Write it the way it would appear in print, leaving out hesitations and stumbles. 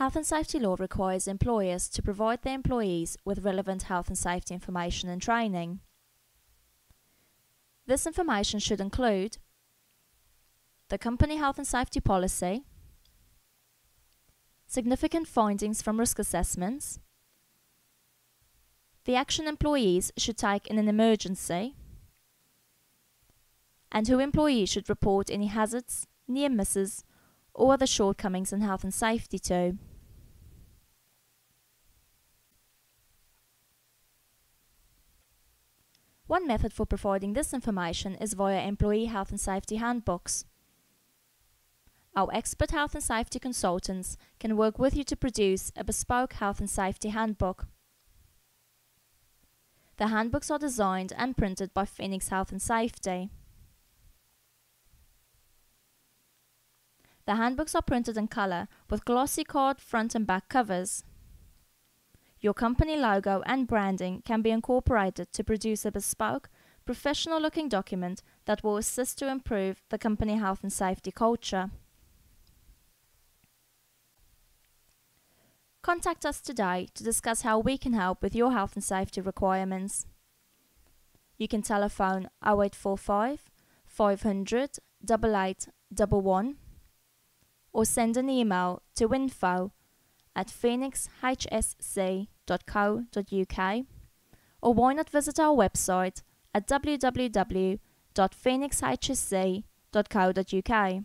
Health and safety law requires employers to provide their employees with relevant health and safety information and training. This information should include the company health and safety policy, significant findings from risk assessments, the action employees should take in an emergency, and who employees should report any hazards, near misses, or other shortcomings in health and safety to. One method for providing this information is via employee health and safety handbooks. Our expert health and safety consultants can work with you to produce a bespoke health and safety handbook. The handbooks are designed and printed by Phoenix Health and Safety. The handbooks are printed in colour with glossy card front and back covers. Your company logo and branding can be incorporated to produce a bespoke, professional-looking document that will assist to improve the company health and safety culture. Contact us today to discuss how we can help with your health and safety requirements. You can telephone 0845 500 8811 or send an email to info@phoenixhsc.co.uk, or why not visit our website at www.phoenixhsc.co.uk.